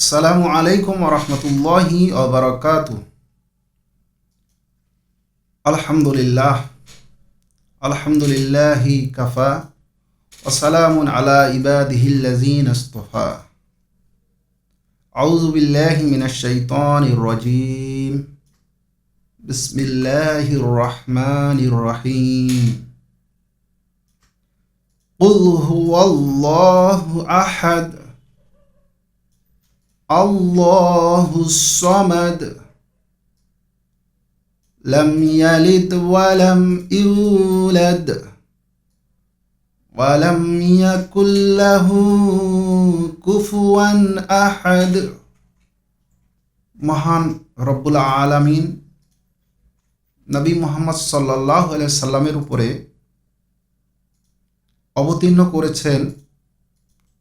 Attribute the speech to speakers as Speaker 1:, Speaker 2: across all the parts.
Speaker 1: আসসালামু আলাইকুম ওয়া রাহমাতুল্লাহি ওয়া বারাকাতুহু। আলহামদুলিল্লাহ, আলহামদুলিল্লাহি কাফা ওয়া সালামুন আলা ইবাদিহিল্লাযীনা ইসতাফা। আউযু বিল্লাহি মিনাশ শাইতানির রাজীম। বিসমিল্লাহির রাহমানির রহিম। কুল হুয়াল্লাহু আহাদ, আল্লাহুস সামাদ, লাম ইয়ালিদ ওয়া লাম ইউলাদ ওয়া লাম ইয়াকুল লাহু কুফুয়ান আহাদ। মহান রব্বুল আলামিন নবী মুহাম্মদ সাল্লাল্লাহু আলাইহি সাল্লামের উপরে অবতীর্ণ করেছেন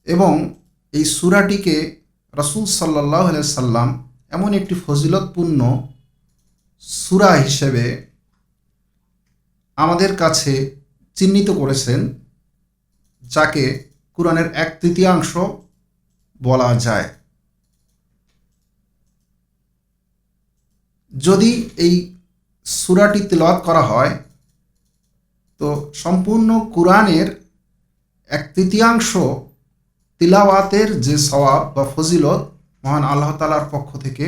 Speaker 1: এবং এই সূরাটিকে রাসূল সাল্লাল্লাহু আলাইহি সাল্লাম এমন একটি ফজিলতপূর্ণ সূরা হিসেবে আমাদের কাছে চিহ্নিত করেছেন, যাকে কুরআনের 1/3 বলা যায়। যদি এই সূরাটি তিলাওয়াত করা হয় তো সম্পূর্ণ কুরআনের 1/3 তিলাওয়াতের যে সওয়াব বা ফজিলত মহান আল্লাহ তাআলার পক্ষ থেকে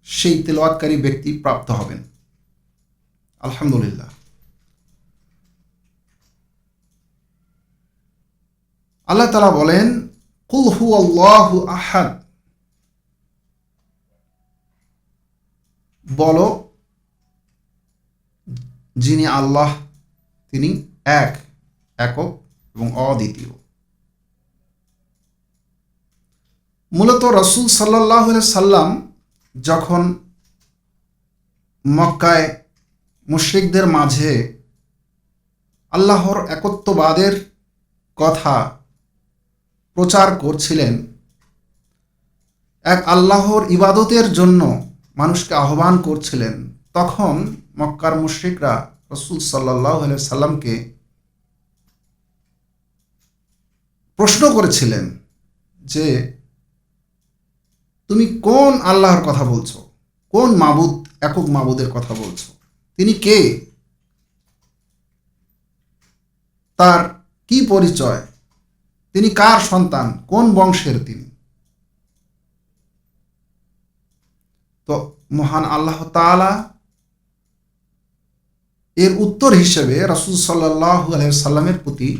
Speaker 1: সেই তিলাওয়াতকারী ব্যক্তি প্রাপ্ত হবেন। আলহামদুলিল্লাহ। আল্লাহ তাআলা বলেন, কুল হুয়াল্লাহু আহাদ, বলো যিনি আল্লাহ তিনি একক এবং অদ্বিতীয়। মূলত রাসূল সাল্লাল্লাহু আলাইহি সাল্লাম যখন মক্কায় মুশরিকদের মাঝে আল্লাহর একত্ববাদের কথা প্রচার করছিলেন, এক আল্লাহর ইবাদতের জন্য মানুষকে আহ্বান করছিলেন, তখন মক্কার মুশরিকরা রাসূল সাল্লাল্লাহু আলাইহি সাল্লামকে প্রশ্ন করেছিলেন যে তুমি কোন আল্লাহর কথা বলছো, কোন মাবুদ, একক মাবুদের কথা বলছো, তিনি কে, তার কি পরিচয়, তিনি কার সন্তান, কোন বংশের তিনি। তো মহান আল্লাহ তাআলা এর উত্তর হিসেবে রাসূল সাল্লাল্লাহু আলাইহি সাল্লামের প্রতি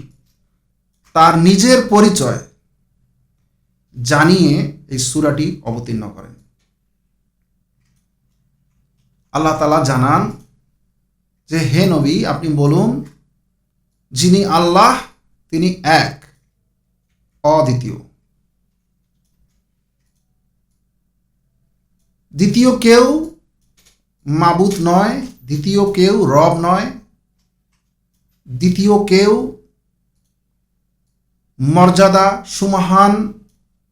Speaker 1: তার নিজের পরিচয় জানিয়ে এই সূরাটি অবতীর্ণ করেন। আল্লাহ তাআলা জানান যে হে নবী, আপনি বলুন যিনি আল্লাহ তিনি এক, অদ্বিতীয়, দ্বিতীয় কেউ মাবুদ নয়, দ্বিতীয় কেউ রব নয়, দ্বিতীয় কেউ মর্যাদা সুমহান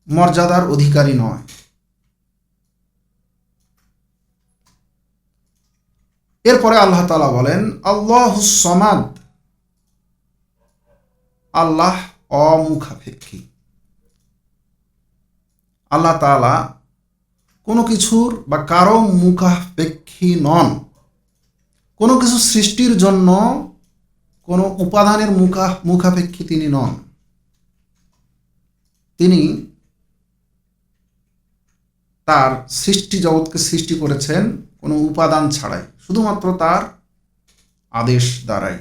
Speaker 1: মর্যাদার অধিকারী নয়। এরপরে আল্লাহ তাআলা বলেন, আল্লাহুস সামাদ, আল্লাহ অমুখাপেক্ষী। আল্লাহ তাআলা কোনো কিছুর বা কারো মুখাপেক্ষী নন। কোনো কিছু সৃষ্টির জন্য কোনো উপাদানের মুখাপেক্ষী তিনি নন। তিনি তার সৃষ্টি জগৎকে সৃষ্টি করেছেন কোনো উপাদান ছাড়াই, শুধুমাত্র তার আদেশ দ্বারাই,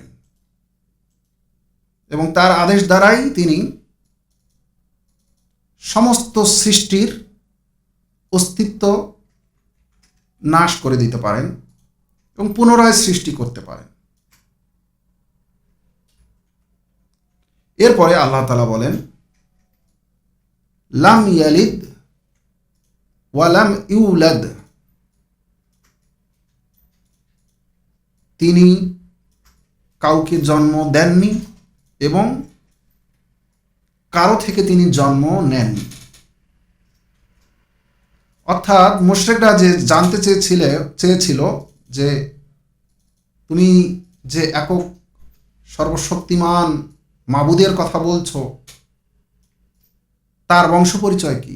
Speaker 1: এবং তার আদেশ দ্বারাই তিনি সমস্ত সৃষ্টির অস্তিত্ব নাশ করে দিতে পারেন এবং পুনরায় সৃষ্টি করতে পারেন। এরপরে আল্লাহ তাআলা বলেন, লাম ইয়ালিদ ওয়া লাম ইউলাদ, তিনি কাউকে জন্ম দেননি এবং কারো থেকে তিনি জন্ম নেননি। অর্থাৎ মুশরিকরা যে জানতে চেয়েছিল যে তুমি যে একক সর্বশক্তিমান মাবুদের কথা বলছো, তার বংশ পরিচয় কি,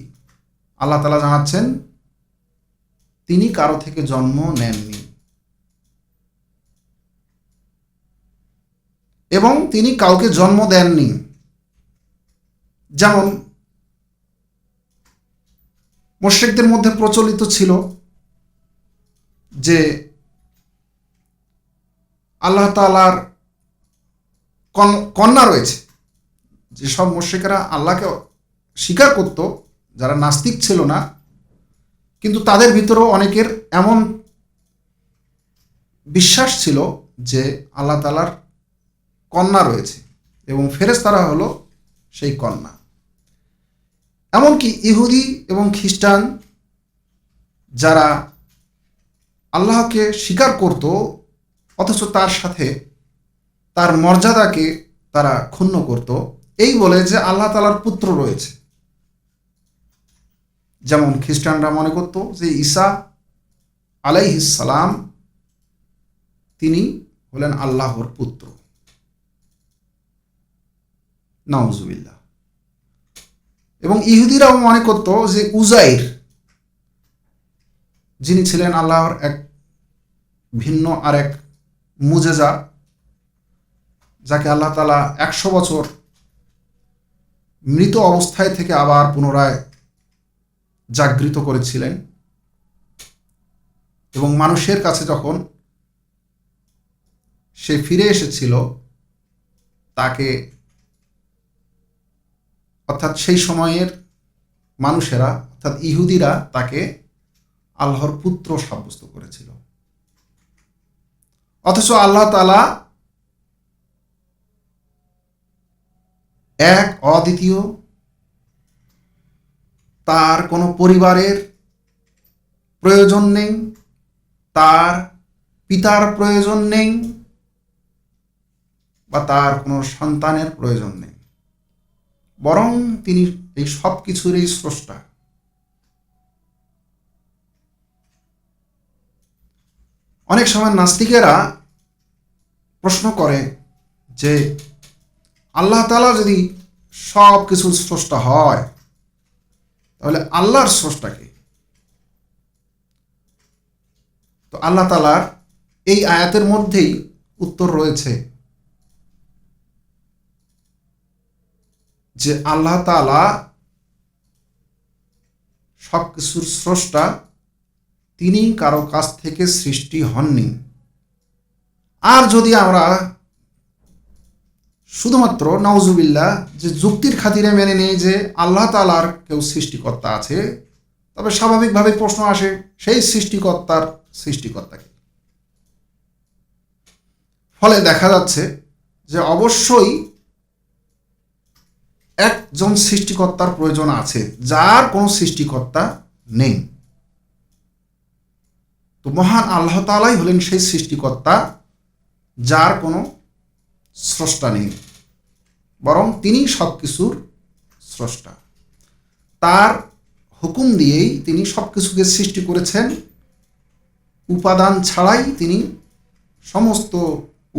Speaker 1: আল্লাহ তাআলা জানাচ্ছেন তিনি কারো থেকে জন্ম নেননি এবং তিনি কাউকে জন্ম দেননি। যেমন মুশরিকদের মধ্যে প্রচলিত ছিল যে আল্লাহ তাআলার কন্যা রয়েছে। যেসব মুশরিকরা আল্লাহকে স্বীকার করত, যারা নাস্তিক ছিল না, কিন্তু তাদের ভিতরেও অনেকের এমন বিশ্বাস ছিল যে আল্লাহ তাআলার কন্যা রয়েছে এবং ফেরেশতারা হলো সেই কন্যা। এমনকি ইহুদি এবং খ্রিস্টান যারা আল্লাহকে স্বীকার করত অথচ তার সাথে তার মর্যাদাকে তারা ক্ষুণ্ণ করত, এই বলে যে আল্লাহ তাআলার পুত্র রয়েছে। যেমন খ্রিস্টানরা মনে করত যে ঈসা আলাইহিস সালাম তিনি হলেন আল্লাহর পুত্র। নাউজুবিল্লাহ। এবং ইহুদিরাও মনে করত যে উজাইর যিনি ছিলেন আল্লাহর এক ভিন্ন আর এক মুজেজা, যাকে আল্লাহ তাআলা 100 বছর মৃত অবস্থায় থেকে আবার পুনরায় জাগৃত করেছিলেন এবং মানুষের কাছে যখন সে ফিরে এসেছিল তাকে, অর্থাৎ সেই সময়ের মানুষেরা অর্থাৎ ইহুদিরা তাকে আল্লাহর পুত্র সাব্যস্ত করেছিল। অথচ আল্লাহ তাআলা এক, অদ্বিতীয়, তার কোনো পরিবারের প্রয়োজন নেই, তার পিতার প্রয়োজন নেই বা তার কোনো সন্তানের প্রয়োজন নেই, বরং তিনি এই সব কিছুরই স্রষ্টা। অনেক সময় নাস্তিকেরা প্রশ্ন করে যে আল্লাহ তাআলা যদি সব কিছুর স্রষ্টা হয় তাহলে আল্লাহর স্রষ্টা কে? তো আল্লাহ তাআলার এই আয়াতের মধ্যেই উত্তর রয়েছে যে আল্লাহ তাআলা সব কিছুর স্রষ্টা, তিনি কারো কাছ থেকে সৃষ্টি হননি। আর যদি আমরা শুধুমাত্র নাউজুবিল্লাহ যে যুক্তির খাতিরে মেনে নেই যে আল্লাহ তাআলার কেউ সৃষ্টিকর্তা আছে, তবে স্বাভাবিকভাবে প্রশ্ন আসে সেই সৃষ্টিকর্তার সৃষ্টিকর্তাকে। ফলে দেখা যাচ্ছে যে অবশ্যই একজন সৃষ্টিকর্তার প্রয়োজন আছে, যার কোনো সৃষ্টিকর্তা নেই। তো মহান আল্লাহ তাআলাই হলেন সেই সৃষ্টিকর্তা যার কোনো স্রষ্টা নেই, বরং তিনি সব কিছুর স্রষ্টা। তার হুকুম দিয়েই তিনি সব কিছুকে সৃষ্টি করেছেন, উপাদান ছাড়াই তিনি সমস্ত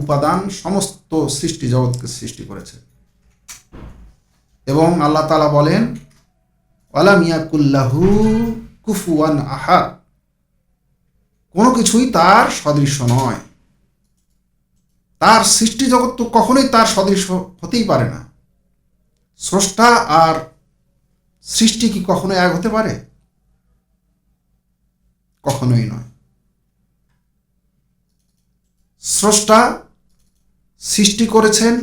Speaker 1: উপাদান, সমস্ত সৃষ্টি জগৎকে সৃষ্টি করেছেন। এবং আল্লাহ তাআলা বলেন ওয়ালাম ইয়াকুল্লাহু কুফুয়ান আহাদ, কোনো কিছুই তার সদৃশ্য নয়। তার সৃষ্টি জগৎ তো কখনোই তার সদৃশ্য হতেই পারে না। স্রষ্টা আর সৃষ্টি কি কখনো এক হতে পারে? কখনোই নয়। স্রষ্টা সৃষ্টি করেছেন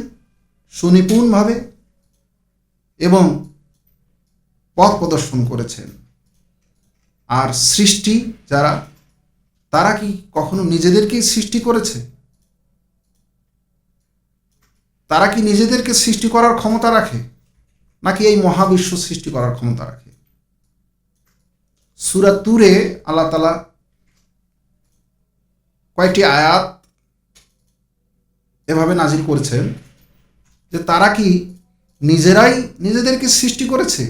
Speaker 1: সুনিপুণভাবে এবং পথ প্রদর্শন করেছেন। আর সৃষ্টি যারা, তারা কি কখনো নিজেদেরকেই সৃষ্টি করেছে? তারা কি নিজেদেরকে সৃষ্টি করার ক্ষমতা রাখে, নাকি এই মহাবিশ্ব সৃষ্টি করার ক্ষমতা রাখে? সূরা তুরে আল্লাহ তাআলা কয়েকটি আয়াত এভাবে নাজিল করেছেন যে তারা কি নিজেরাই নিজেদেরকে সৃষ্টি করেছে,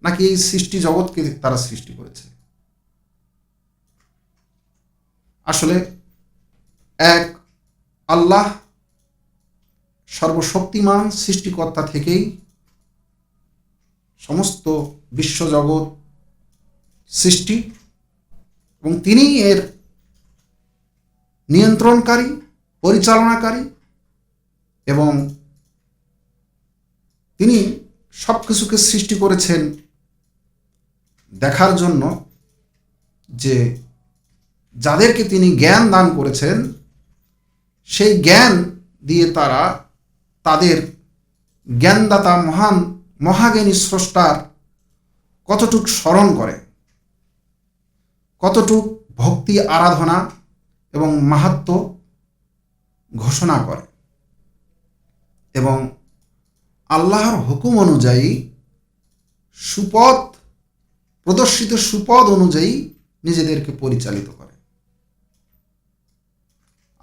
Speaker 1: নাকি এই সৃষ্টি জগৎকে তারা সৃষ্টি করেছে? আসলে এক আল্লাহ সর্বশক্তিমান সৃষ্টিকর্তা থেকেই সমস্ত বিশ্বজগৎ সৃষ্টি এবং তিনিই এর নিয়ন্ত্রণকারী, পরিচালনাকারী এবং তিনি সব কিছুকে সৃষ্টি করেছেন দেখার জন্য যে যাদেরকে তিনি জ্ঞান দান করেছেন সেই জ্ঞান দিয়ে তারা তাদের জ্ঞানদাতা মহান মহাজ্ঞানী স্রষ্টার কতটুক স্মরণ করে, কতটুক ভক্তি আরাধনা এবং মাহাত্ম্য ঘোষণা করে এবং আল্লাহর হুকুম অনুযায়ী সুপথ প্রদর্শিত সুপথ অনুযায়ী নিজেদেরকে পরিচালিত করে।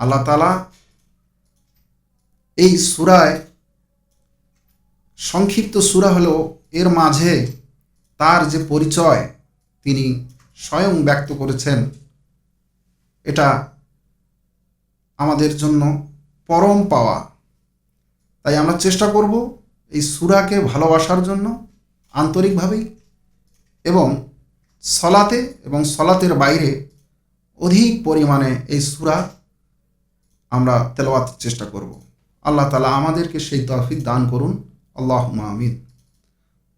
Speaker 1: আল্লাহ তাআলা এই সূরায়, সংক্ষিপ্ত সূরা হলেও এর মাঝে তার যে পরিচয় তিনি স্বয়ং ব্যক্ত করেছেন, এটা আমাদের জন্য পরম পাওয়া। তাই আমরা চেষ্টা করব এই সূরাকে ভালোবাসার জন্য আন্তরিকভাবেই এবং সলাতে এবং সলাতের বাইরে অধিক পরিমাণে এই সূরা আমরা তেলাওয়াতের চেষ্টা করব। আল্লাহ তাআলা আমাদেরকে সেই তৌফিক দান করুন। আল্লাহুম্মা আমিন।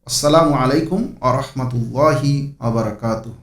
Speaker 1: আসসালামু আলাইকুম ওয়া রাহমাতুল্লাহি ওয়া বারাকাতুহু।